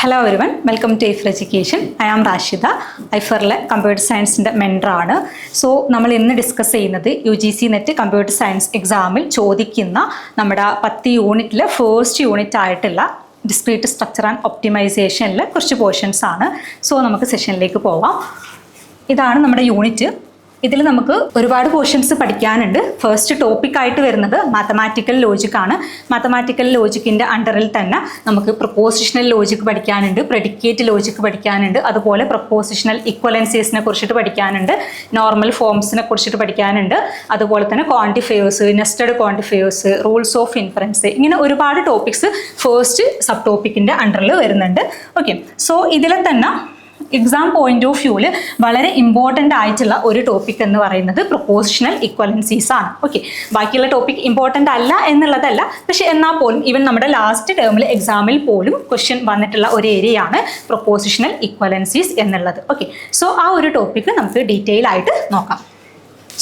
Hello everyone, welcome to Aifer education. I am Rashida. ഐഫറിലെ computer സയൻസിൻ്റെ മെൻറ്ററാണ്. സോ നമ്മൾ ഇന്ന് ഡിസ്കസ് ചെയ്യുന്നത് UGC നെറ്റ് കമ്പ്യൂട്ടർ സയൻസ് എക്സാമിൽ ചോദിക്കുന്ന നമ്മുടെ 10 യൂണിറ്റിലെ ഫസ്റ്റ് യൂണിറ്റ് ആയിട്ടുള്ള ഡിസ്ക്രീറ്റ് സ്ട്രക്ചർ ആൻഡ് ഒപ്റ്റിമൈസേഷനിലെ കുറച്ച് പോർഷൻസ് ആണ്. സോ നമുക്ക് സെഷനിലേക്ക് പോവാം. ഇതാണ് നമ്മുടെ യൂണിറ്റ്. ഇതിൽ നമുക്ക് ഒരുപാട് പോർഷൻസ് പഠിക്കാനുണ്ട്. ഫസ്റ്റ് ടോപ്പിക്കായിട്ട് വരുന്നത് മാത്തമാറ്റിക്കൽ ലോജിക്കാണ്. മാത്തമാറ്റിക്കൽ ലോജിക്കിൻ്റെ അണ്ടറിൽ തന്നെ നമുക്ക് പ്രൊപ്പോസിഷണൽ ലോജിക്ക് പഠിക്കാനുണ്ട്, പ്രെഡിക്കേറ്റ് ലോജിക്ക് പഠിക്കാനുണ്ട്, അതുപോലെ പ്രൊപ്പോസിഷണൽ ഇക്വലൻസീസിനെ കുറിച്ചിട്ട് പഠിക്കാനുണ്ട്, നോർമൽ ഫോംസിനെ കുറിച്ചിട്ട് പഠിക്കാനുണ്ട്, അതുപോലെ തന്നെ ക്വാണ്ടിഫയേഴ്സ്, നെസ്റ്റഡ് ക്വാണ്ടിഫയേഴ്സ്, റൂൾസ് ഓഫ് ഇൻഫറൻസ്, ഇങ്ങനെ ഒരുപാട് ടോപ്പിക്സ് ഫസ്റ്റ് സബ് ടോപ്പിക്കിൻ്റെ അണ്ടറിൽ വരുന്നുണ്ട്. ഓക്കെ, സോ ഇതിലെ തന്നെ എക്സാം പോയിന്റ് ഓഫ് വ്യൂവിൽ വളരെ ഇമ്പോർട്ടൻ്റ് ആയിട്ടുള്ള ഒരു ടോപ്പിക് എന്ന് പറയുന്നത് പ്രൊപ്പോസിഷണൽ ഇക്വലൻസീസ് ആണ്. ഓക്കെ, ബാക്കിയുള്ള ടോപ്പിക് ഇമ്പോർട്ടൻ്റ് അല്ല എന്നുള്ളതല്ല, പക്ഷെ എന്നാൽ പോലും ഈവൻ നമ്മുടെ ലാസ്റ്റ് ടേമിൽ എക്സാമിൽ പോലും ക്വസ്റ്റ്യൻ വന്നിട്ടുള്ള ഒരു ഏരിയയാണ് പ്രൊപ്പോസിഷണൽ ഇക്വലൻസീസ് എന്നുള്ളത്. ഓക്കെ, സോ ആ ഒരു ടോപ്പിക് നമുക്ക് ഡീറ്റെയിൽ ആയിട്ട് നോക്കാം.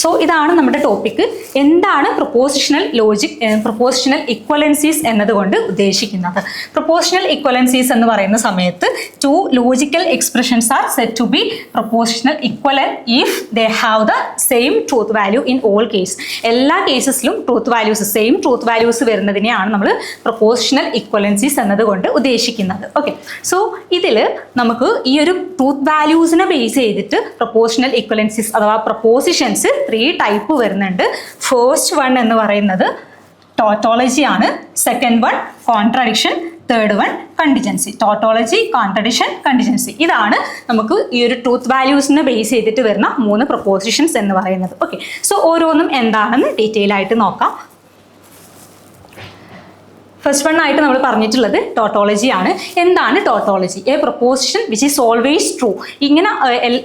സോ ഇതാണ് നമ്മുടെ ടോപ്പിക്ക്. എന്താണ് പ്രൊപ്പോസിഷണൽ ലോജിക്, പ്രൊപ്പോസിഷണൽ ഇക്വലൻസീസ് എന്നതുകൊണ്ട് ഉദ്ദേശിക്കുന്നത്? പ്രൊപ്പോസിഷണൽ ഇക്വലൻസീസ് എന്ന് പറയുന്ന സമയത്ത് two logical expressions are said to be propositional equivalent if they have the same truth value in all case. എല്ലാ കേസസിലും truth values, same truth values വരുന്നതിനെയാണ് നമ്മൾ പ്രൊപ്പോസിഷണൽ ഇക്വലൻസീസ് എന്നതുകൊണ്ട് ഉദ്ദേശിക്കുന്നത്. ഓക്കെ, സോ ഇതിൽ നമുക്ക് ഈ ഒരു ട്രൂത്ത് വാല്യൂസിനെ ബേസ് ചെയ്തിട്ട് പ്രൊപ്പോസിഷണൽ ഇക്വലൻസീസ് അഥവാ പ്രൊപ്പോസിഷൻസ് 3 ടൈപ്പ് വരുന്നുണ്ട്. ഫസ്റ്റ് വൺ എന്ന് പറയുന്നത് ടോട്ടോളജി ആണ്, second one contradiction, third one contingency. Tautology, contradiction, contingency, ഇതാണ് നമുക്ക് ഈ ഒരു ട്രൂത്ത് വാല്യൂസിനെ ബേസ് ചെയ്തിട്ട് വരുന്ന 3 പ്രൊപ്പോസിഷൻസ് എന്ന് പറയുന്നത്. ഓക്കെ, സോ ഓരോന്നും എന്താണെന്ന് ഡീറ്റെയിൽ ആയിട്ട് നോക്കാം. ഫസ്റ്റ് വൺ ആയിട്ട് നമ്മൾ പറഞ്ഞിട്ടുള്ളത് ടോട്ടോളജി ആണ്. എന്താണ് tautology? A proposition which is always true. ഇങ്ങനെ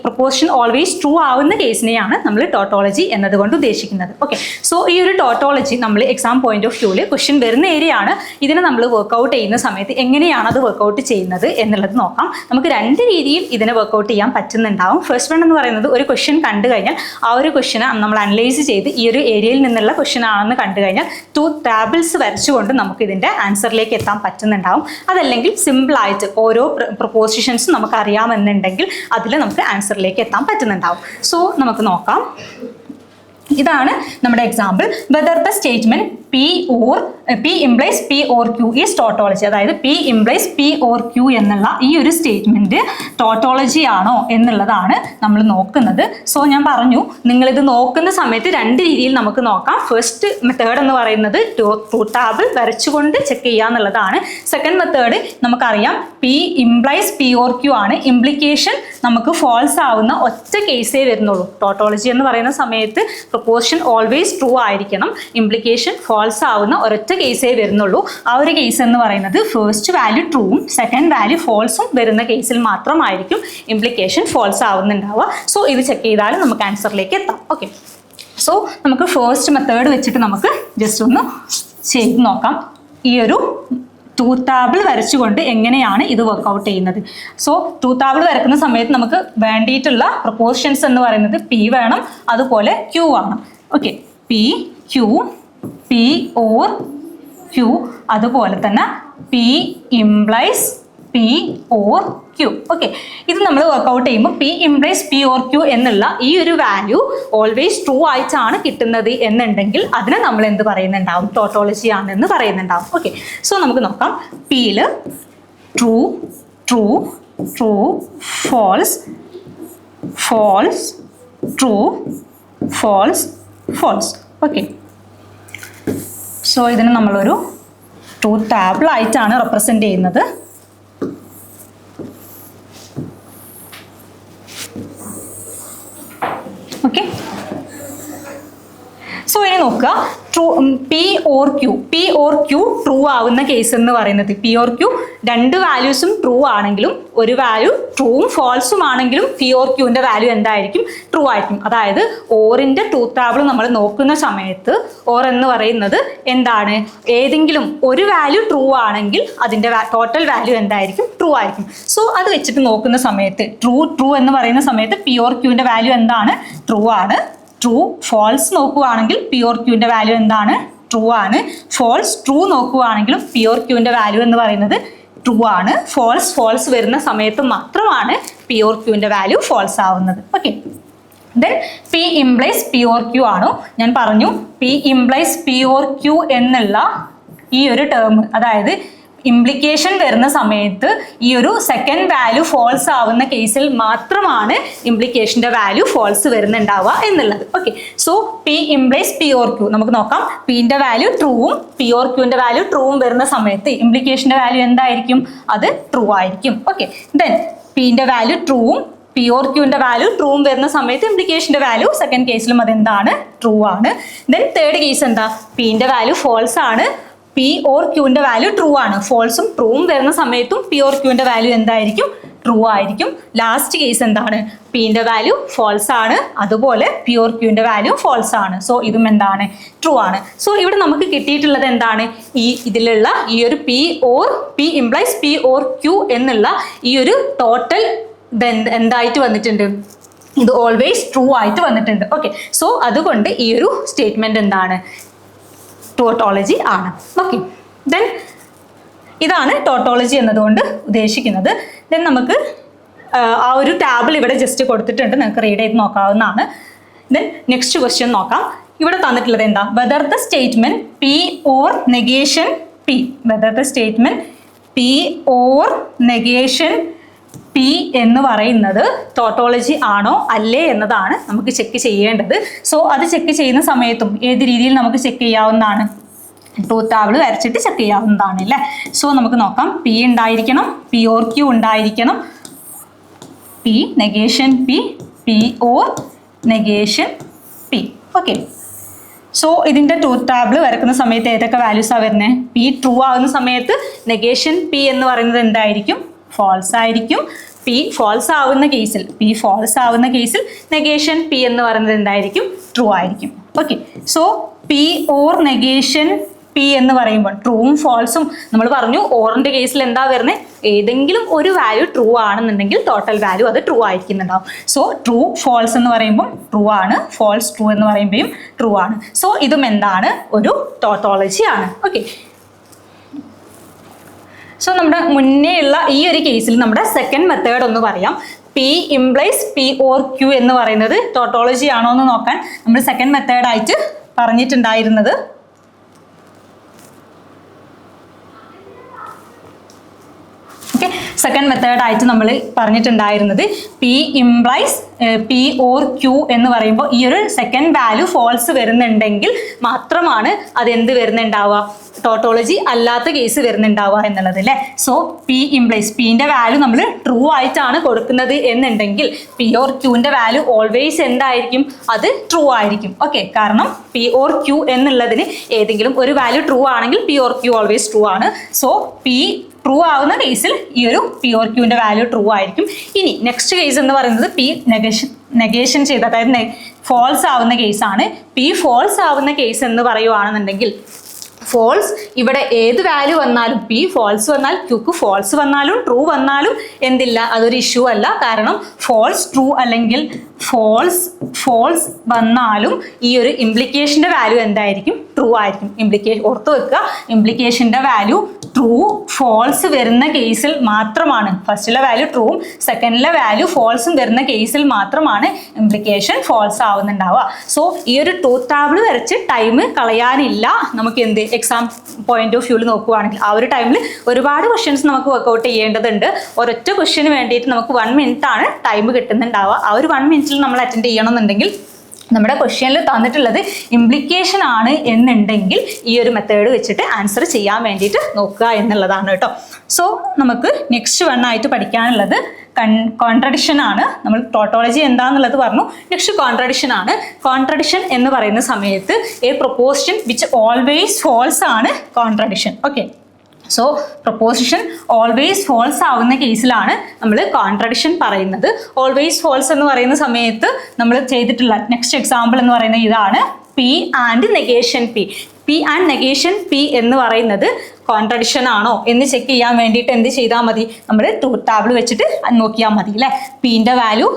പ്രൊപ്പോസിഷൻ ഓൾവേസ് ട്രൂ ആവുന്ന കേസിനെയാണ് നമ്മൾ ടോട്ടോളജി എന്നതുകൊണ്ട് ഉദ്ദേശിക്കുന്നത്. ഓക്കെ, സോ ഈ ഒരു ടോട്ടോളജി നമ്മൾ എക്സാം പോയിന്റ് ഓഫ് വ്യൂവിൽ ക്വസ്റ്റ്യൻ വരുന്ന ഏരിയ ആണ്. ഇതിനെ നമ്മൾ വർക്ക്ഔട്ട് ചെയ്യുന്ന സമയത്ത് എങ്ങനെയാണ് അത് വർക്ക്ഔട്ട് ചെയ്യുന്നത് എന്നുള്ളത് നോക്കാം. നമുക്ക് 2 രീതിയിൽ ഇതിനെ വർക്ക്ഔട്ട് ചെയ്യാൻ പറ്റുന്നുണ്ടാവും. ഫസ്റ്റ് വൺ എന്ന് പറയുന്നത് ഒരു ക്വസ്റ്റ്യൻ കണ്ടു കഴിഞ്ഞാൽ ആ ഒരു ക്വസ്റ്റ്യനെ നമ്മൾ അനലൈസ് ചെയ്ത് ഈ ഒരു ഏരിയയിൽ നിന്നുള്ള ക്വസ്റ്റ്യൻ ആണെന്ന് കണ്ടു കഴിഞ്ഞാൽ 2 ടാബിൾസ് വരച്ചുകൊണ്ട് നമുക്ക് ഇതിൻ്റെ ആൻസറിലേക്ക് എത്താൻ പറ്റുന്നുണ്ടാവും. അതല്ലെങ്കിൽ സിമ്പിളായിട്ട് ഓരോ പ്രൊപ്പോസിഷൻസും നമുക്ക് അറിയാമെന്നുണ്ടെങ്കിൽ അതിൽ നമുക്ക് ആൻസറിലേക്ക് എത്താൻ പറ്റുന്നുണ്ടാവും. സോ നമുക്ക് നോക്കാം. ഇതാണ് നമ്മുടെ example. Whether the statement P implies P or Q is tautology. അതായത് P implies P or Q എന്നുള്ള ഈ ഒരു സ്റ്റേറ്റ്മെന്റ് ടോട്ടോളജി ആണോ എന്നുള്ളതാണ് നമ്മൾ നോക്കുന്നത്. സോ ഞാൻ പറഞ്ഞു, നിങ്ങളിത് നോക്കുന്ന സമയത്ത് 2 രീതിയിൽ നമുക്ക് നോക്കാം. ഫസ്റ്റ് മെത്തേഡ് എന്ന് പറയുന്നത് ട്രൂത്ത് ടാബിൾ വരച്ചുകൊണ്ട് ചെക്ക് ചെയ്യുക എന്നുള്ളതാണ്. സെക്കൻഡ് മെത്തേഡ് നമുക്കറിയാം P implies P or Q ആണ്. ഇംപ്ലിക്കേഷൻ നമുക്ക് ഫോൾസ് ആവുന്ന ഒറ്റ കേസേ വരുന്നുള്ളൂ. ടോട്ടോളജി എന്ന് പറയുന്ന സമയത്ത് പ്രൊപ്പോസിഷൻ ഓൾവേസ് ട്രൂ ആയിരിക്കണം, ഇംപ്ലിക്കേഷൻ ഫോൾസ് ആവുന്ന ഒരൊറ്റ കേസേ വരുന്നുള്ളൂ. ആ ഒരു കേസ് എന്ന് പറയുന്നത് ഫസ്റ്റ് വാല്യൂ ട്രൂവും സെക്കൻഡ് വാല്യൂ ഫോൾസും വരുന്ന കേസിൽ മാത്രമായിരിക്കും ഇംപ്ലിക്കേഷൻ ഫോൾസ് ആവുന്നുണ്ടാവുക. സോ ഇത് ചെക്ക് ചെയ്താലും നമുക്ക് ആൻസറിലേക്ക് എത്താം. ഓക്കെ, സോ നമുക്ക് ഫസ്റ്റ് മെത്തേഡ് വെച്ചിട്ട് നമുക്ക് ജസ്റ്റ് ഒന്ന് ചെയ്ത് നോക്കാം. ഈ ഒരു ട്രൂത്ത് ടാബിൾ വരച്ചുകൊണ്ട് എങ്ങനെയാണ് ഇത് വർക്ക്ഔട്ട് ചെയ്യുന്നത്. സോ ട്രൂത്ത് ടാബിൾ വരക്കുന്ന സമയത്ത് നമുക്ക് വേണ്ടിയിട്ടുള്ള പ്രൊപ്പോസിഷൻസ് എന്ന് പറയുന്നത് P വേണം, അതുപോലെ Q ആണ്. Okay, P, Q, P or Q, അതുപോലെ തന്നെ P implies P or Q. Okay, ഇത് നമ്മൾ വർക്ക്ഔട്ട് ചെയ്യുമ്പോൾ P implies P or Q എന്നുള്ള ഈ ഒരു വാല്യൂ ഓൾവേസ് ട്രൂ ആയിട്ടാണ് കിട്ടുന്നത് എന്നുണ്ടെങ്കിൽ അതിനെ നമ്മൾ എന്ത് പറയുന്നുണ്ടാവും? ടോട്ടോളജി ആണെന്ന് പറയുന്നുണ്ടാവും. ഓക്കെ, സോ നമുക്ക് നോക്കാം. Pയിൽ true, true, true, false, false, true, false, false. Okay, so ഇതിന് നമ്മളൊരു ട്രൂത്ത് ടാബിൾ ആയിട്ടാണ് റെപ്രസെൻ്റ് ചെയ്യുന്നത്. ഓക്കെ, സോ ഇനി നോക്കുക. P or Q ട്രൂ ആവുന്ന കേസ് എന്ന് പറയുന്നത് P or Q 2 വാല്യൂസും ട്രൂ ആണെങ്കിലും ഒരു വാല്യൂ ട്രൂവും ഫോൾസും ആണെങ്കിലും P or Qന്റെ വാല്യൂ എന്തായിരിക്കും? ട്രൂ ആയിരിക്കും. അതായത് ഓറിൻ്റെ ട്രൂത്ത് ടാബിൾ നമ്മൾ നോക്കുന്ന സമയത്ത് ഓർ എന്ന് പറയുന്നത് എന്താണ്? ഏതെങ്കിലും ഒരു വാല്യൂ ട്രൂ ആണെങ്കിൽ അതിൻ്റെ ടോട്ടൽ വാല്യൂ എന്തായിരിക്കും? ട്രൂ ആയിരിക്കും. സോ അത് വെച്ചിട്ട് നോക്കുന്ന സമയത്ത് ട്രൂ എന്ന് പറയുന്ന സമയത്ത് P or Qന്റെ വാല്യൂ എന്താണ്? ട്രൂ ആണ്. ട്രൂ ഫോൾസ് നോക്കുകയാണെങ്കിൽ P or Qന്റെ വാല്യൂ എന്താണ്? ട്രൂ ആണ്. ഫോൾസ് ട്രൂ നോക്കുകയാണെങ്കിലും P or Qന്റെ വാല്യൂ എന്ന് പറയുന്നത് ട്രൂ ആണ്. ഫോൾസ് വരുന്ന സമയത്ത് മാത്രമാണ് പി ഓർ ക്യൂവിൻ്റെ വാല്യൂ ഫോൾസ് ആവുന്നത്. Okay, then P implies P or Q ആണോ? ഞാൻ പറഞ്ഞു P implies P or Q എന്നുള്ള ഈ ഒരു ടേം, അതായത് ഇംപ്ലിക്കേഷൻ വരുന്ന സമയത്ത് ഈ ഒരു സെക്കൻഡ് വാല്യൂ ഫോൾസ് ആവുന്ന കേസിൽ മാത്രമാണ് ഇംപ്ലിക്കേഷൻ്റെ വാല്യൂ ഫോൾസ് വരുന്നുണ്ടാവുക എന്നുള്ളത്. Okay, so P implies P or Q നമുക്ക് നോക്കാം. പിന്റെ വാല്യൂ ട്രൂവും പി ഓർ ക്യൂവിന്റെ വാല്യൂ ട്രൂവും വരുന്ന സമയത്ത് ഇംപ്ലിക്കേഷൻ്റെ വാല്യൂ എന്തായിരിക്കും? അത് ട്രൂ ആയിരിക്കും. ഓക്കെ, ദെൻ പിന്റെ വാല്യൂ ട്രൂവും പി ഓർ ക്യൂവിന്റെ വാല്യൂ ട്രൂവും വരുന്ന സമയത്ത് ഇംപ്ലിക്കേഷൻ്റെ വാല്യൂ സെക്കൻഡ് കേസിലും അതെന്താണ്? ട്രൂ ആണ്. ദെൻ തേർഡ് കേസ് എന്താ? പിന്റെ വാല്യൂ ഫോൾസ് ആണ്, പി ഓർ ക്യൂവിന്റെ വാല്യൂ ട്രൂ ആണ്. ഫോൾസും ട്രൂവും വരുന്ന സമയത്തും പി ഓർ ക്യൂവിന്റെ വാല്യൂ എന്തായിരിക്കും? ട്രൂ ആയിരിക്കും. ലാസ്റ്റ് കേസ് എന്താണ്? പിന്റെ വാല്യൂ ഫോൾസ് ആണ്, അതുപോലെ പി ഓർ ക്യൂവിന്റെ വാല്യൂ ഫോൾസ് ആണ്. സോ ഇതും എന്താണ്? ട്രൂ ആണ്. സോ ഇവിടെ നമുക്ക് കിട്ടിയിട്ടുള്ളത് എന്താണ്? ഇതിലുള്ള ഈ ഒരു P implies P or Q എന്നുള്ള ഈ ഒരു ടോട്ടൽ എന്തായിട്ട് വന്നിട്ടുണ്ട്? ഇത് ഓൾവേസ് ട്രൂ ആയിട്ട് വന്നിട്ടുണ്ട്. ഓക്കെ, സോ അതുകൊണ്ട് ഈ ഒരു സ്റ്റേറ്റ്മെന്റ് എന്താണ്? ടോട്ടോളജി ആണ്. ഓക്കെ, ദെൻ ഇതാണ് ടോട്ടോളജി എന്നതുകൊണ്ട് ഉദ്ദേശിക്കുന്നത്. ദെൻ നമുക്ക് ആ ഒരു ടാബിൾ ഇവിടെ ജസ്റ്റ് കൊടുത്തിട്ടുണ്ട്, നിങ്ങൾക്ക് റീഡ് ചെയ്ത് നോക്കാവുന്നതാണ്. ദെൻ നെക്സ്റ്റ് ക്വസ്റ്റ്യൻ നോക്കാം. ഇവിടെ തന്നിട്ടുള്ളത് എന്താ? Whether the statement P or negation P, whether the statement P or negation P എന്ന് പറയുന്നത് ടോട്ടോളജി ആണോ അല്ലേ എന്നതാണ് നമുക്ക് ചെക്ക് ചെയ്യേണ്ടത്. സോ അത് ചെക്ക് ചെയ്യുന്ന സമയത്തും ഏത് രീതിയിൽ നമുക്ക് ചെക്ക് ചെയ്യാവുന്നതാണ്? ട്രൂത്ത് ടേബിൾ വരച്ചിട്ട് ചെക്ക് ചെയ്യാവുന്നതാണ് അല്ലേ. സോ നമുക്ക് നോക്കാം. പി ഉണ്ടായിരിക്കണം, പി ഓർ ക്യൂ ഉണ്ടായിരിക്കണം, P negation P or negation P. Okay, so ഇതിൻ്റെ ട്രൂത്ത് ടേബിൾ വരക്കുന്ന സമയത്ത് ഏതൊക്കെ വാല്യൂസാണ് വരുന്നത്? പി ട്രൂ ആകുന്ന സമയത്ത് നെഗേഷൻ പി എന്ന് പറയുന്നത് എന്തായിരിക്കും? ഫോൾസ് ആയിരിക്കും. പി ഫോൾസ് ആവുന്ന കേസിൽ നെഗേഷൻ പി എന്ന് പറയുന്നത് എന്തായിരിക്കും? ട്രൂ ആയിരിക്കും. Okay, so P or negation P എന്ന് പറയുമ്പോൾ ട്രൂവും ഫോൾസും നമ്മൾ പറഞ്ഞു. ഓറിന്റെ കേസിൽ എന്താ വരുന്നത്? ഏതെങ്കിലും ഒരു വാല്യൂ ട്രൂ ആണെന്നുണ്ടെങ്കിൽ ടോട്ടൽ വാല്യൂ അത് ട്രൂ ആയിരിക്കുന്നുണ്ടാവും. സോ ട്രൂ ഫോൾസ് എന്ന് പറയുമ്പോൾ ട്രൂ ആണ്, ഫോൾസ് ട്രൂ എന്ന് പറയുമ്പോഴും ട്രൂ ആണ്. സോ ഇതും എന്താണ്? ഒരു ടോട്ടോളജി ആണ്. ഓക്കെ, സോ നമ്മുടെ മുന്നേ ഉള്ള ഈ ഒരു കേസിൽ നമ്മുടെ സെക്കൻഡ് മെത്തേഡ് ഒന്ന് പറയാം. P implies P or Q എന്ന് പറയുന്നത് ടോട്ടോളജി ആണോ എന്ന് നോക്കാൻ നമ്മൾ സെക്കൻഡ് മെത്തേഡായിട്ട് പറഞ്ഞിട്ടുണ്ടായിരുന്നത്. ഓക്കെ, സെക്കൻഡ് മെത്തേഡായിട്ട് നമ്മൾ പറഞ്ഞിട്ടുണ്ടായിരുന്നത് P implies P or Q എന്ന് പറയുമ്പോൾ ഈ ഒരു സെക്കൻഡ് വാല്യൂ ഫോൾസ് വരുന്നുണ്ടെങ്കിൽ മാത്രമാണ് അതെന്ത് വരുന്നുണ്ടാവുക? ടോട്ടോളജി അല്ലാത്ത കേസ് വരുന്നുണ്ടാവുക എന്നുള്ളത് അല്ലേ. സോ പി ഇംപ്ലൈസ് പിന്റെ വാല്യൂ നമ്മൾ ട്രൂ ആയിട്ടാണ് കൊടുക്കുന്നത് എന്നുണ്ടെങ്കിൽ പി ഓർ ക്യൂവിന്റെ വാല്യൂ ഓൾവേസ് എന്തായിരിക്കും? അത് ട്രൂ ആയിരിക്കും. ഓക്കെ, കാരണം പി ഓർ ക്യൂ എന്നുള്ളതിന് ഏതെങ്കിലും ഒരു വാല്യൂ ട്രൂ ആണെങ്കിൽ P or Q always true ആണ്. സോ പി ട്രൂ ആവുന്ന കേസിൽ ഈ ഒരു പി ഓർ ക്യൂവിന്റെ വാല്യൂ ട്രൂ ആയിരിക്കും. ഇനി നെക്സ്റ്റ് കേസ് എന്ന് പറയുന്നത് പി നെഗേഷൻ ചെയ്ത്, അതായത് ഫോൾസ് ആവുന്ന കേസാണ്. പി ഫോൾസ് ആവുന്ന കേസ് എന്ന് പറയുവാണെന്നുണ്ടെങ്കിൽ ഫോൾസ് ഇവിടെ ഏത് വാല്യൂ വന്നാലും, പി ഫോൾസ് വന്നാൽ ക്യൂക്ക് ഫോൾസ് വന്നാലും ട്രൂ വന്നാലും എന്തില്ല, അതൊരു ഇഷ്യൂ അല്ല. കാരണം ഫോൾസ് ട്രൂ അല്ലെങ്കിൽ ഫോൾസ് വന്നാലും ഈ ഒരു ഇംപ്ലിക്കേഷൻ്റെ വാല്യൂ എന്തായിരിക്കും? ട്രൂ ആയിരിക്കും. ഓർത്ത് വെക്കുക, ഇംപ്ലിക്കേഷൻ്റെ വാല്യൂ ട്രൂ ഫോൾസ് വരുന്ന കേസിൽ മാത്രമാണ്, ഫസ്റ്റിലെ വാല്യൂ ട്രൂവും സെക്കൻഡിലെ വാല്യൂ ഫോൾസും വരുന്ന കേസിൽ മാത്രമാണ് ഇംപ്ലിക്കേഷൻ ഫോൾസ് ആവുന്നുണ്ടാവുക. സോ ഈ ഒരു ട്രൂത്ത് ടേബിൾ വരച്ച് ടൈം കളയാനില്ല. നമുക്ക് എന്ത് എക്സാം പോയിന്റ് ഓഫ് വ്യൂവിൽ നോക്കുകയാണെങ്കിൽ ആ ഒരു ടൈമിൽ ഒരുപാട് ക്വസ്റ്റ്യൻസ് നമുക്ക് വർക്കൗട്ട് ചെയ്യേണ്ടതുണ്ട്. ഒരൊറ്റ ക്വസ്റ്റ്യന് വേണ്ടിയിട്ട് നമുക്ക് 1 മിനിറ്റ് ആണ് ടൈം കിട്ടുന്നുണ്ടാവുക. ആ ഒരു 1 മിനിറ്റിൽ നമ്മൾ അറ്റൻഡ് ചെയ്യണമെന്നുണ്ടെങ്കിൽ നമ്മുടെ ക്വസ്റ്റ്യനിൽ തന്നിട്ടുള്ളത് ഇംപ്ലിക്കേഷൻ ആണ് എന്നുണ്ടെങ്കിൽ ഈ ഒരു മെത്തേഡ് വെച്ചിട്ട് ആൻസർ ചെയ്യാൻ വേണ്ടിയിട്ട് നോക്കുക എന്നുള്ളതാണ് കേട്ടോ. സോ നമുക്ക് നെക്സ്റ്റ് ആയിട്ട് പഠിക്കാനുള്ളത് കോൺട്രഡിക്ഷൻ ആണ്. നമ്മൾ ടോട്ടോളജി എന്താണെന്നുള്ളത് പറഞ്ഞു. നെക്സ്റ്റ് കോൺട്രഡിക്ഷൻ ആണ്. കോൺട്രഡിക്ഷൻ എന്ന് പറയുന്ന സമയത്ത് a proposition which always false ആണ് contradiction. Okay, so proposition always false ആവുന്ന കേസിലാണ് നമ്മൾ കോൺട്രഡിക്ഷൻ പറയുന്നത്. ഓൾവേസ് ഫോൾസ് എന്ന് പറയുന്ന സമയത്ത് നമ്മൾ ചെയ്തിട്ടുള്ള നെക്സ്റ്റ് എക്സാമ്പിൾ എന്ന് പറയുന്നത് ഇതാണ്. P and negation P and negation P എന്ന് പറയുന്നത് കോൺട്രഡിക്ഷൻ ആണോ എന്ന് ചെക്ക് ചെയ്യാൻ വേണ്ടിയിട്ട് എന്ത് ചെയ്താൽ മതി? നമ്മൾ ട്രൂത്ത് ടേബിൾ വെച്ചിട്ട് നോക്കിയാൽ മതി അല്ലേ. പിന്റെ വാല്യൂ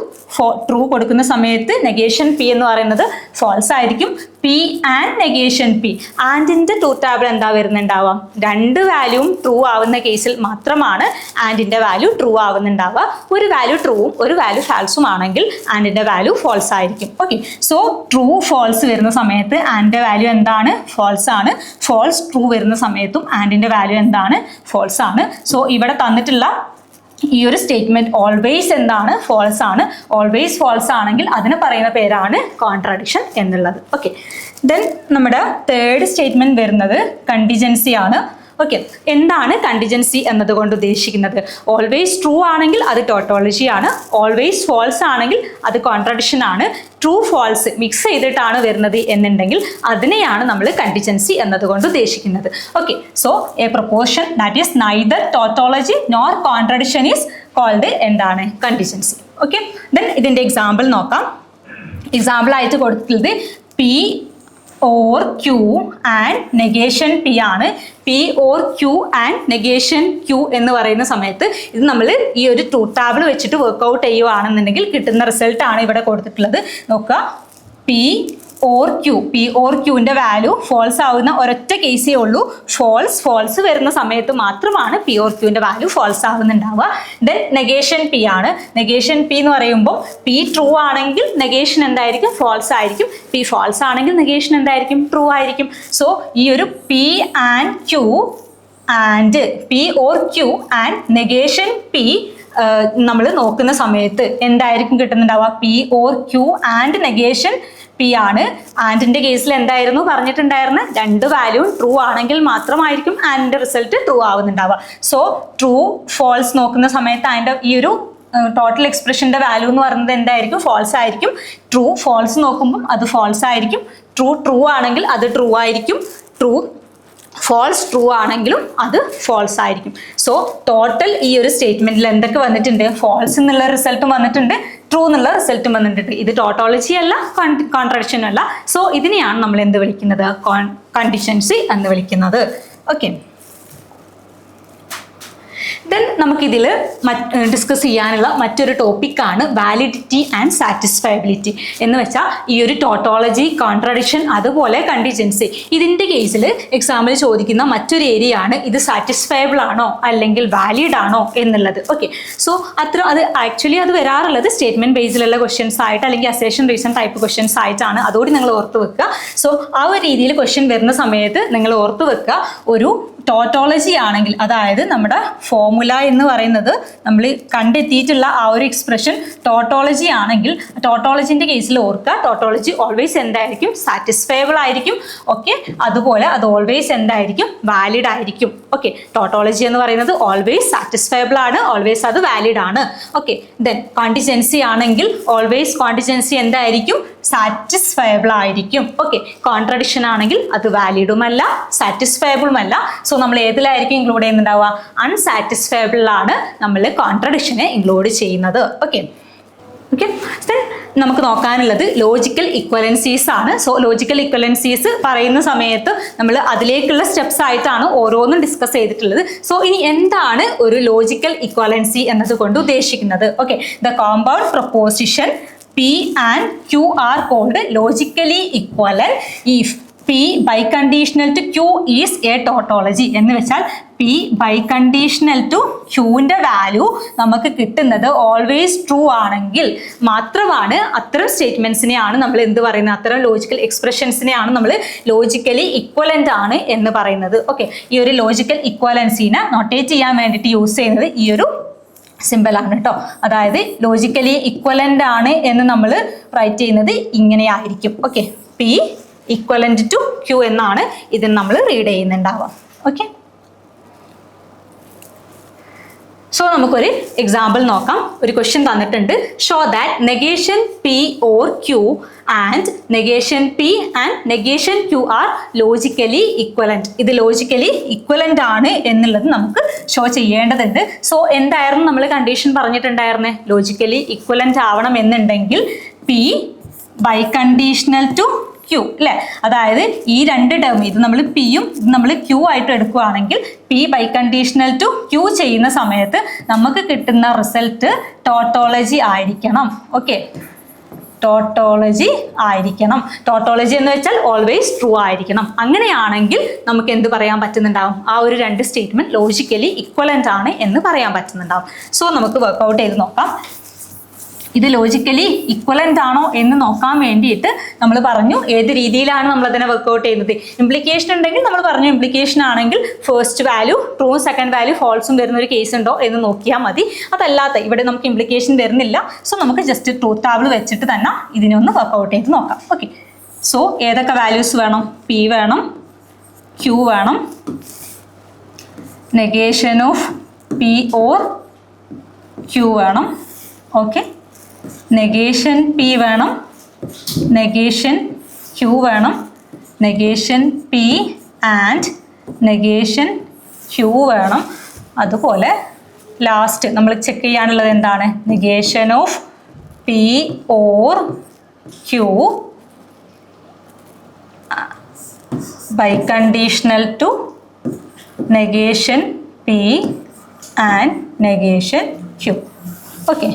ട്രൂ കൊടുക്കുന്ന സമയത്ത് നെഗേഷൻ പി എന്ന് പറയുന്നത് ഫോൾസ് ആയിരിക്കും. P and negation P. ആൻഡിൻ്റെ ട്രൂത്ത് ടേബിൾ എന്താ വരുന്നുണ്ടാവാം? രണ്ട് വാല്യൂവും ട്രൂ ആവുന്ന കേസിൽ മാത്രമാണ് ആൻഡിൻ്റെ വാല്യൂ ട്രൂ ആവുന്നുണ്ടാവുക. ഒരു വാല്യൂ ട്രൂവും ഒരു വാല്യൂ ഫാൾസും ആണെങ്കിൽ ആൻഡിൻ്റെ വാല്യൂ ഫോൾസ് ആയിരിക്കും. ഓക്കെ, സോ ട്രൂ ഫോൾസ് വരുന്ന സമയത്ത് ആൻഡിൻ്റെ വാല്യൂ എന്താണ്? ഫോൾസ് ആണ്. ഫോൾസ് ട്രൂ വരുന്ന സമയത്തും ആൻഡിൻ്റെ വാല്യൂ എന്താണ്? ഫോൾസ് ആണ്. സോ ഇവിടെ തന്നിട്ടുള്ള ഈ ഒരു സ്റ്റേറ്റ്മെന്റ് ഓൾവേസ് എന്താണ്? ഫോൾസ് ആണ്. ഓൾവേസ് ഫോൾസ് ആണെങ്കിൽ അതിന് പറയുന്ന പേരാണ് കോൺട്രാഡിക്ഷൻ എന്നുള്ളത്. ഓക്കെ, ദെൻ നമ്മുടെ തേർഡ് സ്റ്റേറ്റ്മെന്റ് വരുന്നത് കണ്ടിജൻസി ആണ്. ഓക്കെ, എന്താണ് കണ്ടിജൻസി എന്നതുകൊണ്ട് ഉദ്ദേശിക്കുന്നത്? ഓൾവേസ് ട്രൂ ആണെങ്കിൽ അത് ടോട്ടോളജി ആണ്. ഓൾവേസ് ഫോൾസ് ആണെങ്കിൽ അത് കോൺട്രാഡിക്ഷൻ ആണ്. ട്രൂ ഫോൾസ് മിക്സ് ചെയ്തിട്ടാണ് വരുന്നത് എന്നുണ്ടെങ്കിൽ അതിനെയാണ് നമ്മൾ കണ്ടിജൻസി എന്നതുകൊണ്ട് ഉദ്ദേശിക്കുന്നത്. Okay, so a proportion that is neither tautology nor contradiction is called എന്താണ്? കണ്ടിജൻസി. ഓക്കെ, ദെൻ ഇതിൻ്റെ എക്സാമ്പിൾ നോക്കാം. എക്സാമ്പിൾ ആയിട്ട് കൊടുത്തിട്ടുള്ളത് P or Q and negation P ആണ്. P or Q and negation Q എന്ന് പറയുന്ന സമയത്ത് ഇത് നമ്മൾ ഈ ഒരു ട്രൂത്ത് ടേബിൾ വെച്ചിട്ട് വർക്ക്ഔട്ട് ചെയ്യുകയാണെന്നുണ്ടെങ്കിൽ കിട്ടുന്ന റിസൾട്ടാണ് ഇവിടെ കൊടുത്തിട്ടുള്ളത്. നോക്കുക, P or Q. P or ക്യൂവിൻ്റെ വാല്യൂ ഫോൾസ് ആവുന്ന ഒരൊറ്റ കേസേ ഉള്ളൂ. ഫോൾസ് വരുന്ന സമയത്ത് മാത്രമാണ് പി ഓർ ക്യൂവിൻ്റെ വാല്യൂ ഫോൾസ് ആവുന്നുണ്ടാവുക. ദെൻ നെഗേഷൻ പി ആണ്. നെഗേഷൻ പി എന്ന് പറയുമ്പോൾ പി ട്രൂ ആണെങ്കിൽ നെഗേഷൻ എന്തായിരിക്കും? ഫോൾസ് ആയിരിക്കും. പി ഫോൾസ് ആണെങ്കിൽ നെഗേഷൻ എന്തായിരിക്കും? ട്രൂ ആയിരിക്കും. സോ ഈ ഒരു P and Q and P or Q and negation P നമ്മൾ നോക്കുന്ന സമയത്ത് എന്തായിരിക്കും കിട്ടുന്നുണ്ടാവുക? P or Q and negation P ആണ്. ആൻഡിൻ്റെ കേസിൽ എന്തായിരുന്നു പറഞ്ഞിട്ടുണ്ടായിരുന്നത്? രണ്ട് വാല്യൂവും ട്രൂ ആണെങ്കിൽ മാത്രമായിരിക്കും ആൻഡിൻ്റെ റിസൾട്ട് ട്രൂ ആവുന്നുണ്ടാവുക. സോ ട്രൂ ഫോൾസ് നോക്കുന്ന സമയത്ത് അതിൻ്റെ ഈ ഒരു ടോട്ടൽ എക്സ്പ്രഷൻ്റെ വാല്യൂ എന്ന് പറയുന്നത് എന്തായിരിക്കും? ഫോൾസ് ആയിരിക്കും. ട്രൂ ഫോൾസ് നോക്കുമ്പം അത് ഫോൾസ് ആയിരിക്കും. ട്രൂ ആണെങ്കിൽ അത് ട്രൂ ആയിരിക്കും. ഫോൾസ് ട്രൂ ആണെങ്കിലും അത് ഫോൾസ് ആയിരിക്കും. സോ ടോട്ടൽ ഈ ഒരു സ്റ്റേറ്റ്മെന്റിൽ എന്തൊക്കെ വന്നിട്ടുണ്ട്? ഫോൾസ് എന്നുള്ള റിസൾട്ടും വന്നിട്ടുണ്ട്, ട്രൂ എന്നുള്ള റിസൾട്ടും വന്നിട്ടുണ്ട്. ഇത് ടോട്ടോളജി അല്ല, കോൺട്രാഡിക്ഷനും അല്ല. സോ ഇതിനെയാണ് നമ്മൾ എന്ത് വിളിക്കുന്നത്? കണ്ടിജൻസി എന്ന് വിളിക്കുന്നത്. ഓക്കെ, ദെൻ നമുക്കിതിൽ ഡിസ്കസ് ചെയ്യാനുള്ള മറ്റൊരു ടോപ്പിക്കാണ് വാലിഡിറ്റി ആൻഡ് സാറ്റിസ്ഫയബിലിറ്റി. എന്ന് വെച്ചാൽ ഈ ഒരു ടോട്ടോളജി, കോൺട്രാഡിക്ഷൻ, അതുപോലെ കണ്ടിജൻസി, ഇതിൻ്റെ കേസിൽ എക്സാമിൽ ചോദിക്കുന്ന മറ്റൊരു ഏരിയ ആണ് ഇത് സാറ്റിസ്ഫയബിൾ ആണോ അല്ലെങ്കിൽ വാലിഡ് ആണോ എന്നുള്ളത്. ഓക്കെ, സോ അത് ആക്ച്വലി അത് വരാറുള്ളത് സ്റ്റേറ്റ്മെന്റ് ബേസിലുള്ള ക്വസ്റ്റ്യൻസ് ആയിട്ട് അല്ലെങ്കിൽ അസേഷൻ റീസൺ ടൈപ്പ് ക്വസ്റ്റ്യൻസ് ആയിട്ടാണ്. അതോടെ നിങ്ങൾ ഓർത്ത് വെക്കുക. സോ ആ ഒരു രീതിയിൽ ക്വസ്റ്റ്യൻ വരുന്ന സമയത്ത് നിങ്ങൾ ഓർത്ത് വെക്കുക, ഒരു ടോട്ടോളജി ആണെങ്കിൽ, അതായത് നമ്മുടെ ഫോർമുല എന്ന് പറയുന്നത് നമ്മൾ കണ്ടെത്തിയിട്ടുള്ള ആ ഒരു എക്സ്പ്രഷൻ ടോട്ടോളജി ആണെങ്കിൽ, ടോട്ടോളജിൻ്റെ കേസിൽ ഓർക്കുക, ടോട്ടോളജി ഓൾവേസ് എന്തായിരിക്കും? സാറ്റിസ്ഫയബിൾ ആയിരിക്കും. ഓക്കെ, അതുപോലെ അത് ഓൾവേസ് എന്തായിരിക്കും? വാലിഡ് ആയിരിക്കും. ഓക്കെ, ടോട്ടോളജി എന്ന് പറയുന്നത് ഓൾവേസ് സാറ്റിസ്ഫയബിൾ ആണ്, ഓൾവേസ് അത് വാലിഡ് ആണ്. ഓക്കെ, ദെൻ കോണ്ടിജൻസി ആണെങ്കിൽ ഓൾവേസ് കോണ്ടിജൻസി എന്തായിരിക്കും? സാറ്റിസ്ഫയബിൾ ആയിരിക്കും. ഓക്കെ, കോൺട്രഡിക്ഷൻ ആണെങ്കിൽ അത് വാലിഡുമല്ല, സാറ്റിസ്ഫയബിളുമല്ല. സോ നമ്മൾ ഏതിലായിരിക്കും ഇൻക്ലൂഡ് ചെയ്യുന്നുണ്ടാവുക? അൺസാറ്റിസ്ഫയബിളിലാണ് നമ്മൾ കോൺട്രഡിക്ഷനെ ഇൻക്ലൂഡ് ചെയ്യുന്നത്. ഓക്കെ, നമുക്ക് നോക്കാനുള്ളത് ലോജിക്കൽ ഇക്വലൻസീസ് ആണ്. സോ ലോജിക്കൽ ഇക്വലൻസീസ് പറയുന്ന സമയത്ത് നമ്മൾ അതിലേക്കുള്ള സ്റ്റെപ്സ് ആയിട്ടാണ് ഓരോന്നും ഡിസ്കസ് ചെയ്തിട്ടുള്ളത്. സോ ഇനി എന്താണ് ഒരു ലോജിക്കൽ ഇക്വലൻസി എന്നതുകൊണ്ട് ഉദ്ദേശിക്കുന്നത്? Okay, the compound proposition P and Q are called logically equivalent if P biconditional to Q is a tautology. എന്ന് വെച്ചാൽ P biconditional to Qൻ്റെ വാല്യൂ നമുക്ക് കിട്ടുന്നത് ഓൾവേസ് ട്രൂ ആണെങ്കിൽ മാത്രമാണ് അത്തരം സ്റ്റേറ്റ്മെന്റ്സിനെയാണ് നമ്മൾ എന്ത് പറയുന്നത്? അത്തരം ലോജിക്കൽ എക്സ്പ്രഷൻസിനെയാണ് നമ്മൾ ലോജിക്കലി ഇക്വലന്റ് ആണ് എന്ന് പറയുന്നത്. ഓക്കെ, ഈ ഒരു ലോജിക്കൽ ഇക്വലൻസിനെ നൊട്ടേറ്റ് ചെയ്യാൻ വേണ്ടിയിട്ട് യൂസ് ചെയ്യുന്നത് ഈ ഒരു സിമ്പിൾ ആണ് കേട്ടോ. അതായത് ലോജിക്കലി ഇക്വലന്റ് ആണ് എന്ന് നമ്മൾ റൈറ്റ് ചെയ്യുന്നത് ഇങ്ങനെയായിരിക്കും. Okay, P equivalent to Q എന്നാണ് ഇതിന് നമ്മൾ റീഡ് ചെയ്യുന്നുണ്ടാവാം. ഓക്കെ, സോ നമുക്കൊരു എക്സാമ്പിൾ നോക്കാം. ഒരു ക്വസ്റ്റ്യൻ തന്നിട്ടുണ്ട്. Show that negation P or Q and negation P and negation Q are logically equivalent. ഇത് ലോജിക്കലി ഇക്വലന്റ് ആണ് എന്നുള്ളത് നമുക്ക് ഷോ ചെയ്യേണ്ടതുണ്ട്. സോ എന്തായിരുന്നു നമ്മൾ കണ്ടീഷൻ പറഞ്ഞിട്ടുണ്ടായിരുന്നത്? ലോജിക്കലി ഇക്വലന്റ് ആവണം എന്നുണ്ടെങ്കിൽ പി ബൈകണ്ടീഷണൽ ടു ക്യൂ അല്ലേ? അതായത് ഈ രണ്ട് ടേം, ഇത് നമ്മൾ പിയും ഇത് നമ്മൾ ക്യൂ ആയിട്ട് എടുക്കുകയാണെങ്കിൽ പി ബൈകണ്ടീഷണൽ ടു ക്യൂ ചെയ്യുന്ന സമയത്ത് നമുക്ക് കിട്ടുന്ന റിസൾട്ട് ടോട്ടോളജി ആയിരിക്കണം. ഓക്കെ, ടോട്ടോളജി ആയിരിക്കണം. ടോട്ടോളജി എന്ന് വെച്ചാൽ ഓൾവേസ് ട്രൂ ആയിരിക്കണം. അങ്ങനെയാണെങ്കിൽ നമുക്ക് എന്ത് പറയാൻ പറ്റുന്നുണ്ടാവും? ആ ഒരു രണ്ട് സ്റ്റേറ്റ്മെന്റ് ലോജിക്കലി ഇക്വലന്റ് ആണ് എന്ന് പറയാൻ പറ്റുന്നുണ്ടാവും. സോ നമുക്ക് വർക്ക്ഔട്ട് ചെയ്ത് നോക്കാം. ഇത് ലോജിക്കലി ഇക്വലന്റ് ആണോ എന്ന് നോക്കാൻ വേണ്ടിയിട്ട് നമ്മൾ പറഞ്ഞു ഏത് രീതിയിലാണ് നമ്മൾ അതിനെ വർക്ക്ഔട്ട് ചെയ്യുന്നത്. ഇംപ്ലിക്കേഷൻ ഉണ്ടെങ്കിൽ നമ്മൾ പറഞ്ഞു ഇംപ്ലിക്കേഷൻ ആണെങ്കിൽ ഫസ്റ്റ് വാല്യൂ ട്രൂവും സെക്കൻഡ് വാല്യൂ ഫോൾസും വരുന്ന ഒരു കേസ് ഉണ്ടോ എന്ന് നോക്കിയാൽ മതി. അതല്ലാത്ത ഇവിടെ നമുക്ക് ഇംപ്ലിക്കേഷൻ വരുന്നില്ല. സോ നമുക്ക് ജസ്റ്റ് ട്രൂത്ത് ടേബിൾ വെച്ചിട്ട് തന്നെ ഇതിനെ ഒന്ന് വർക്ക്ഔട്ട് ചെയ്ത് നോക്കാം. ഓക്കെ, സോ ഏതൊക്കെ വാല്യൂസ് വേണം? പി വേണം, ക്യൂ വേണം, negation of P or Q വേണം. ഓക്കെ, നെഗേഷൻ പി വേണം, നെഗേഷൻ ക്യൂ വേണം, negation P and negation Q വേണം. അതുപോലെ ലാസ്റ്റ് നമ്മൾ ചെക്ക് ചെയ്യാനുള്ളത് എന്താണ്? Negation of P or Q biconditional to negation P and negation Q. Okay,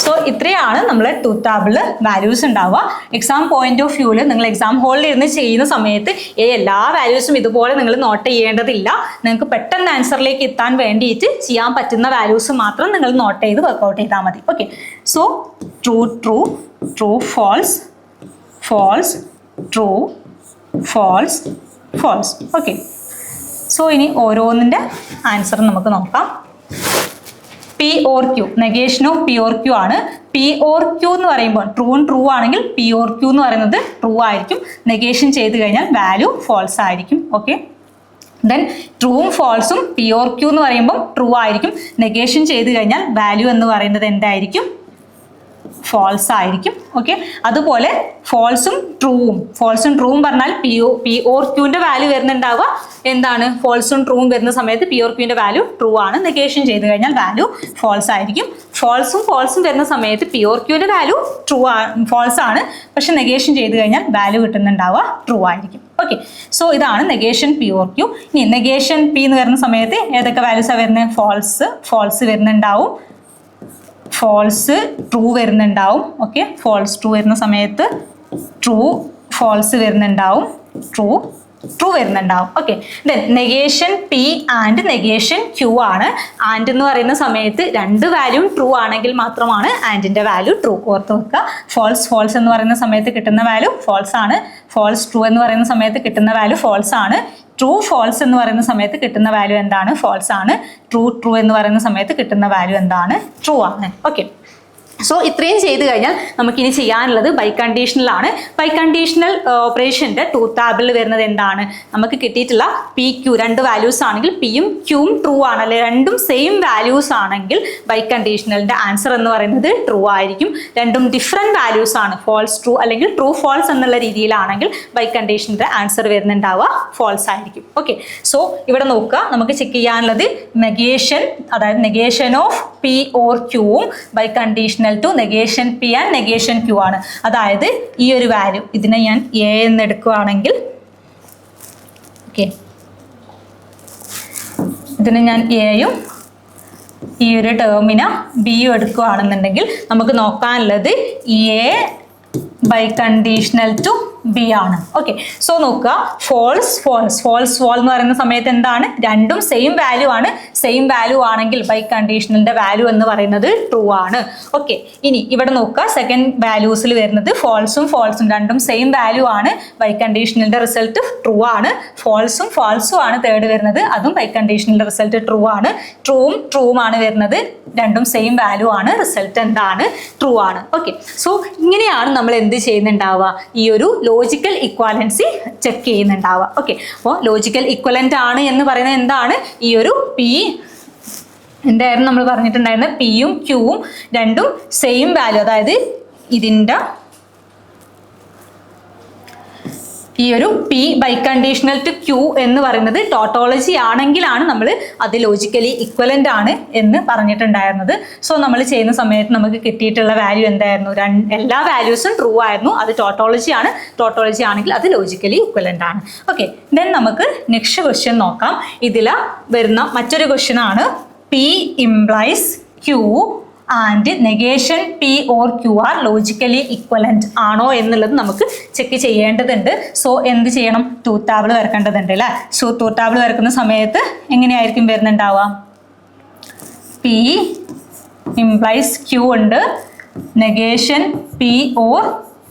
so ഇത്രയാണ് നമ്മൾ ട്രൂത്ത് ടേബിളിൽ വാല്യൂസ് ഉണ്ടാവുക. എക്സാം പോയിന്റ് ഓഫ് വ്യൂവിൽ നിങ്ങൾ എക്സാം ഹോളിൽ ഇരുന്ന് ചെയ്യുന്ന സമയത്ത് എല്ലാ വാല്യൂസും ഇതുപോലെ നിങ്ങൾ നോട്ട് ചെയ്യേണ്ടതില്ല. നിങ്ങൾക്ക് പെട്ടെന്ന് ആൻസറിലേക്ക് എത്താൻ വേണ്ടിയിട്ട് ചെയ്യാൻ പറ്റുന്ന വാല്യൂസ് മാത്രം നിങ്ങൾ നോട്ട് ചെയ്ത് വർക്ക്ഔട്ട് ചെയ്താൽ മതി. Okay, so true true, true false, false true, false false. Okay, so ഇനി ഓരോന്നിൻ്റെ ആൻസർ നമുക്ക് നോക്കാം. P or Q, negation of P or Q ആണ്. പി ഓർ ക്യൂ എന്ന് പറയുമ്പോൾ ട്രൂ ആണെങ്കിൽ പി ഓർ ക്യൂ എന്ന് പറയുന്നത് ട്രൂ ആയിരിക്കും. നെഗേഷൻ ചെയ്ത് കഴിഞ്ഞാൽ വാല്യൂ ഫോൾസ് ആയിരിക്കും. ഓക്കെ, ദെൻ ട്രൂവും ഫോൾസും പി ഓർ ക്യൂ എന്ന് പറയുമ്പോൾ ട്രൂ ആയിരിക്കും. നെഗേഷൻ ചെയ്ത് കഴിഞ്ഞാൽ വാല്യൂ എന്ന് പറയുന്നത് എന്തായിരിക്കും? ഫോൾസ് ആയിരിക്കും. ഓക്കെ, അതുപോലെ ഫോൾസും ട്രൂവും പറഞ്ഞാൽ പി ഓർ ക്യൂവിൻ്റെ വാല്യൂ വരുന്നുണ്ടാവുക എന്താണ്? ഫോൾസും ട്രൂവും വരുന്ന സമയത്ത് പി ഓർ ക്യൂവിൻ്റെ വാല്യൂ ട്രൂ ആണ്. നെഗേഷൻ ചെയ്ത് കഴിഞ്ഞാൽ വാല്യൂ ഫോൾസ് ആയിരിക്കും. ഫോൾസും വരുന്ന സമയത്ത് പി ഓർ ക്യൂവിൻ്റെ വാല്യൂ ഫോൾസ് ആണ്, പക്ഷെ നെഗേഷൻ ചെയ്ത് കഴിഞ്ഞാൽ വാല്യൂ കിട്ടുന്നുണ്ടാവുക ട്രൂ ആയിരിക്കും. ഓക്കെ, സോ ഇതാണ് നെഗേഷൻ പി ഓർ ക്യൂ. ഇനി നെഗേഷൻ പി എന്ന് വരുന്ന സമയത്ത് ഏതൊക്കെ വാല്യൂസാണ് വരുന്നത്? ഫോൾസ് വരുന്നുണ്ടാവും, ഫോൾസ് ട്രൂ വരുന്നുണ്ടാവും. ഓക്കെ, ഫോൾസ് ട്രൂ വരുന്ന സമയത്ത് ട്രൂ ഫോൾസ് വരുന്നുണ്ടാവും, ട്രൂ വരുന്നുണ്ടാവും. Okay, then negation P and negation Q ആണ്. ആൻഡ് എന്ന് പറയുന്ന സമയത്ത് രണ്ട് വാല്യൂ ട്രൂ ആണെങ്കിൽ മാത്രമാണ് ആൻഡിൻ്റെ വാല്യൂ ട്രൂ. ഓർത്ത് വെക്കുക. ഫോൾസ് എന്ന് പറയുന്ന സമയത്ത് കിട്ടുന്ന വാല്യൂ ഫോൾസ് ആണ്. ഫോൾസ് ട്രൂ എന്ന് പറയുന്ന സമയത്ത് കിട്ടുന്ന വാല്യൂ ഫോൾസ് ആണ്. ട്രൂ ഫോൾസ് എന്ന് പറയുന്ന സമയത്ത് കിട്ടുന്ന വാല്യൂ എന്താണ്? ഫോൾസ് ആണ്. ട്രൂ എന്ന് പറയുന്ന സമയത്ത് കിട്ടുന്ന വാല്യൂ എന്താണ്? ട്രൂ ആണ്. ഓക്കെ, സോ ഇത്രയും ചെയ്ത് കഴിഞ്ഞാൽ നമുക്കിനി ചെയ്യാനുള്ളത് ബൈ കണ്ടീഷണലാണ്. ബൈ കണ്ടീഷണൽ ഓപ്പറേഷൻ്റെ ട്രൂത്ത് ടേബിളിൽ വരുന്നത് എന്താണ്? നമുക്ക് കിട്ടിയിട്ടുള്ള പി ക്യൂ രണ്ട് വാല്യൂസ് ആണെങ്കിൽ പിയും ക്യൂവും ട്രൂ ആണ്, അല്ലെ? രണ്ടും സെയിം വാല്യൂസ് ആണെങ്കിൽ ബൈ കണ്ടീഷണലിൻ്റെ ആൻസർ എന്ന് പറയുന്നത് ട്രൂ ആയിരിക്കും. രണ്ടും ഡിഫറെൻറ്റ് വാല്യൂസ് ആണ്, ഫോൾസ് ട്രൂ അല്ലെങ്കിൽ ട്രൂ ഫോൾസ് എന്നുള്ള രീതിയിലാണെങ്കിൽ ബൈ കണ്ടീഷൻ്റെ ആൻസർ വരുന്നുണ്ടാവുക ഫോൾസ് ആയിരിക്കും. ഓക്കെ, സോ ഇവിടെ നോക്കുക, നമുക്ക് ചെക്ക് ചെയ്യാനുള്ളത് നെഗേഷൻ, അതായത് നെഗേഷൻ ഓഫ് പി ഓർ ക്യൂവും biconditional to negation P and negation Q ആണ്. അതായത് ഈ ഒരു വാല്യൂ ഇതിനെ ഞാൻ എ എന്ന് എടുക്കുകയാണെങ്കിൽ, ഓക്കെ, ഇതിനെ ഞാൻ എയും ഈ ഒരു ടേമിനെ ബിയും എടുക്കുകയാണെന്നുണ്ടെങ്കിൽ നമുക്ക് നോക്കാനുള്ളത് A biconditional to B ആണ്. ഓക്കെ, സോ നോക്കുക, ഫോൾസ് എന്ന് പറയുന്ന സമയത്ത് എന്താണ്? രണ്ടും സെയിം വാല്യൂ ആണ്. സെയിം വാല്യൂ ആണെങ്കിൽ ബൈ കണ്ടീഷണലിന്റെ വാല്യൂ എന്ന് പറയുന്നത് ട്രൂ ആണ്. ഓക്കെ, ഇനി ഇവിടെ നോക്കുക, സെക്കൻഡ് വാല്യൂസിൽ വരുന്നത് ഫോൾസും രണ്ടും സെയിം വാല്യൂ ആണ്. ബൈ കണ്ടീഷണലിന്റെ റിസൾട്ട് ട്രൂ ആണ്. ഫോൾസും ആണ് തേർഡ് വരുന്നത്, അതും ബൈ കണ്ടീഷണലിന്റെ റിസൾട്ട് ട്രൂ ആണ്. ട്രൂവും ആണ് വരുന്നത്, രണ്ടും സെയിം വാല്യൂ ആണ്. റിസൾട്ട് എന്താണ്? ട്രൂ ആണ്. ഓക്കെ, സോ ഇങ്ങനെയാണ് നമ്മൾ എന്ത് ചെയ്യുന്നുണ്ടാവുക? ഈ ഒരു ലോജിക്കൽ ഇക്വാലൻസി ചെക്ക് ചെയ്യുന്നുണ്ടാവുക. ഓക്കെ, അപ്പോൾ ലോജിക്കൽ ഇക്വലന്റ് ആണ് എന്ന് പറയുന്നത് എന്താണ്? ഈ ഒരു പി എന്തായിരുന്നു നമ്മൾ പറഞ്ഞിട്ടുണ്ടായിരുന്നത്? പിയും ക്യൂവും രണ്ടും സെയിം വാല്യൂ, അതായത് ഇതിൻ്റെ ഈ ഒരു P biconditional to Q എന്ന് പറയുന്നത് ടോട്ടോളജി ആണെങ്കിലാണ് നമ്മൾ അത് ലോജിക്കലി ഇക്വലന്റ് ആണ് എന്ന് പറഞ്ഞിട്ടുണ്ടായിരുന്നത്. സോ നമ്മൾ ചെയ്യുന്ന സമയത്ത് നമുക്ക് കിട്ടിയിട്ടുള്ള വാല്യൂ എന്തായിരുന്നു? എല്ലാ വാല്യൂസും ട്രൂ ആയിരുന്നു. അത് ടോട്ടോളജി ആണ്. ടോട്ടോളജി ആണെങ്കിൽ അത് ലോജിക്കലി ഇക്വലന്റ് ആണ്. ഓക്കെ, ദെൻ നമുക്ക് നെക്സ്റ്റ് ക്വസ്റ്റ്യൻ നോക്കാം. ഇതിൽ വരുന്ന മറ്റൊരു ക്വസ്റ്റ്യൻ ആണ് P implies Q and negation P or Q are logically equivalent ആണോ എന്നുള്ളത് നമുക്ക് ചെക്ക് ചെയ്യേണ്ടതുണ്ട്. സോ എന്ത് ചെയ്യണം? ട്രൂത്ത് ടേബിൾ വരക്കേണ്ടതുണ്ട് അല്ലേ? സോ ട്രൂത്ത് ടേബിൾ വരക്കുന്ന സമയത്ത് എങ്ങനെയായിരിക്കും വരുന്നുണ്ടാവുക? പി ഇംപ്ലൈസ് ക്യൂ ഉണ്ട്, നെഗേഷൻ പി ഓർ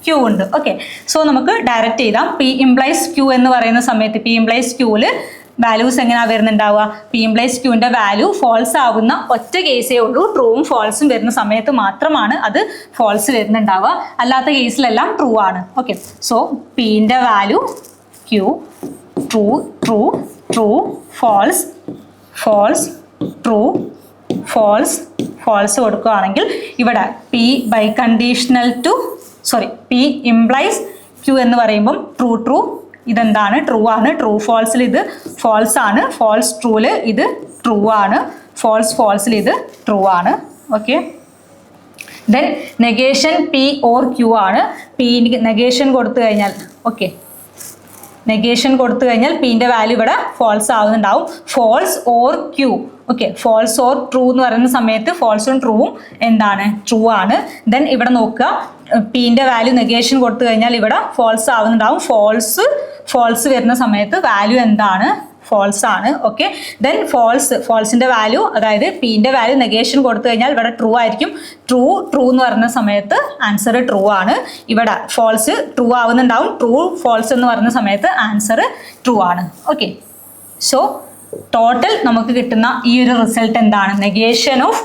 ക്യൂ ഉണ്ട്. ഓക്കെ, സോ നമുക്ക് ഡയറക്റ്റ് ചെയ്താം. പി ഇംപ്ലൈസ് ക്യൂ എന്ന് പറയുന്ന സമയത്ത് പി ഇംപ്ലൈസ് ക്യൂവിൽ വാല്യൂസ് എങ്ങനെയാണ് വരുന്നുണ്ടാവുക? പി ഇംപ്ലൈസ് ക്യൂവിൻ്റെ വാല്യൂ ഫോൾസ് ആവുന്ന ഒറ്റ കേസേ ഉള്ളൂ. ട്രൂവും ഫോൾസും വരുന്ന സമയത്ത് മാത്രമാണ് അത് ഫോൾസ് വരുന്നുണ്ടാവുക. അല്ലാത്ത കേസിലെല്ലാം ട്രൂ ആണ്. ഓക്കെ, സോ പിൻ്റെ value Q, true true true, false false, true false false കൊടുക്കുകയാണെങ്കിൽ ഇവിടെ P biconditional to P implies Q എന്ന് പറയുമ്പം ട്രൂ ട്രൂ ഇതെന്താണ്? ട്രൂ ആണ്. ട്രൂ ഫോൾസിൽ ഇത് ഫോൾസ് ആണ്. ഫോൾസ് ട്രൂവിൽ ഇത് ട്രൂ ആണ്. ഫോൾസ് ഫോൾസിൽ ഇത് ട്രൂ ആണ്. Okay, then negation P or Q ആണ്. പി നെഗേഷൻ കൊടുത്തു കഴിഞ്ഞാൽ നെഗേഷൻ കൊടുത്തു കഴിഞ്ഞാൽ പിൻ്റെ വാല്യൂ ഇവിടെ ഫോൾസ് ആവുന്നുണ്ടാവും. False or Q. Okay, false or true എന്ന് പറയുന്ന സമയത്ത് ഫോൾസും ട്രൂവും എന്താണ്? ട്രൂ ആണ്. ദെൻ ഇവിടെ നോക്കുക, പിൻ്റെ വാല്യൂ നെഗേഷൻ കൊടുത്തു കഴിഞ്ഞാൽ ഇവിടെ ഫോൾസ് ആവുന്നുണ്ടാവും. ഫോൾസ് വരുന്ന സമയത്ത് വാല്യൂ എന്താണ്? ഫോൾസ് ആണ്. ഓക്കെ, ദെൻ ഫോൾസിൻ്റെ വാല്യൂ, അതായത് പിൻ്റെ വാല്യൂ നെഗേഷൻ കൊടുത്തു കഴിഞ്ഞാൽ ഇവിടെ ട്രൂ ആയിരിക്കും. ട്രൂ എന്ന് പറയുന്ന സമയത്ത് ആൻസർ ട്രൂ ആണ്. ഇവിടെ ഫോൾസ് ട്രൂ ആവുന്നുണ്ടാവും. ഫോൾസ് എന്ന് പറയുന്ന സമയത്ത് ആൻസർ ട്രൂ ആണ്. ഓക്കെ, സോ ടോട്ടൽ നമുക്ക് കിട്ടുന്ന ഈ ഒരു റിസൾട്ട് എന്താണ്? Negation of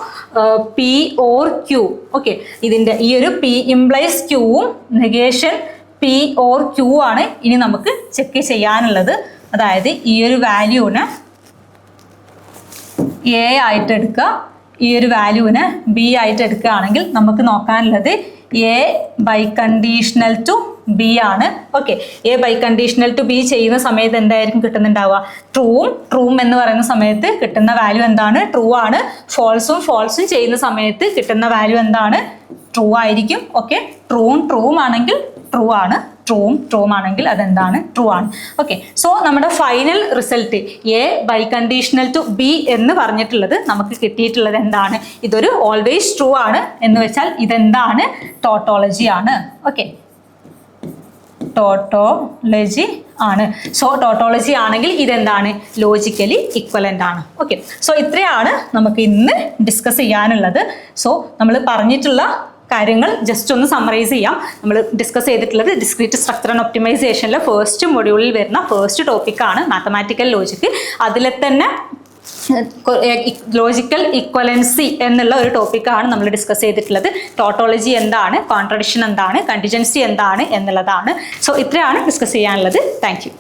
P or Q. Okay, ഇതിൻ്റെ ഈ ഒരു പി ഇംപ്ലൈസ് ക്യൂവും നെഗേഷൻ പി ഓർ ക്യൂ ആണ് ഇനി നമുക്ക് ചെക്ക് ചെയ്യാനുള്ളത്. അതായത് ഈ ഒരു വാല്യൂവിനെ എ ആയിട്ട് എടുക്കുക, ഈ ഒരു വാല്യൂവിനെ ബി ആയിട്ട് എടുക്കുകയാണെങ്കിൽ നമുക്ക് നോക്കാനുള്ളത് A biconditional to B ആണ്. Okay, A biconditional to B ചെയ്യുന്ന സമയത്ത് എന്തായിരിക്കും കിട്ടുന്നുണ്ടാവുക? ട്രൂവും എന്ന് പറയുന്ന സമയത്ത് കിട്ടുന്ന വാല്യൂ എന്താണ്? ട്രൂ ആണ്. ഫോൾസും ചെയ്യുന്ന സമയത്ത് കിട്ടുന്ന വാല്യൂ എന്താണ്? ട്രൂ ആയിരിക്കും. ഓക്കെ, ട്രൂവും ആണെങ്കിൽ ട്രൂ ആണ്. ട്രൂവും ആണെങ്കിൽ അതെന്താണ്? ട്രൂ ആണ്. ഓക്കെ, സോ നമ്മുടെ final result A biconditional to B എന്ന് പറഞ്ഞിട്ടുള്ളത് നമുക്ക് കിട്ടിയിട്ടുള്ളത് എന്താണ്? ഇതൊരു ഓൾവേസ് ട്രൂ ആണ് എന്ന് വെച്ചാൽ ഇതെന്താണ്? ടോട്ടോളജി ആണ്. ഓക്കെ, ടോട്ടോളജി ആണ്. സോ ടോട്ടോളജി ആണെങ്കിൽ ഇതെന്താണ്? ലോജിക്കലി ഇക്വലന്റ് ആണ്. ഓക്കെ, സോ ഇത്രയാണ് നമുക്ക് ഇന്ന് ഡിസ്കസ് ചെയ്യാനുള്ളത്. സോ നമ്മൾ പറഞ്ഞിട്ടുള്ള കാര്യങ്ങൾ ജസ്റ്റ് ഒന്ന് സമ്മറൈസ് ചെയ്യാം. നമ്മൾ ഡിസ്കസ് ചെയ്തിട്ടുള്ളത് ഡിസ്ക്രീറ്റ് സ്ട്രക്ചർ ആൻഡ് ഒപ്റ്റിമൈസേഷനിലെ ഫസ്റ്റ് മൊഡ്യൂളിൽ വരുന്ന ഫസ്റ്റ് ടോപ്പിക്കാണ് മാത്തമാറ്റിക്കൽ ലോജിക്ക്. അതിലെ തന്നെ ലോജിക്കൽ ഇക്വലൻസി എന്നുള്ള ഒരു ടോപ്പിക്കാണ് നമ്മൾ ഡിസ്കസ് ചെയ്തിട്ടുള്ളത്. ടോട്ടോളജി എന്താണ്, കോൺട്രഡിക്ഷൻ എന്താണ്, കണ്ടിജൻസി എന്താണ് എന്നുള്ളതാണ്. സോ ഇത്രയാണ് ഡിസ്കസ് ചെയ്യാനുള്ളത്. Thank you.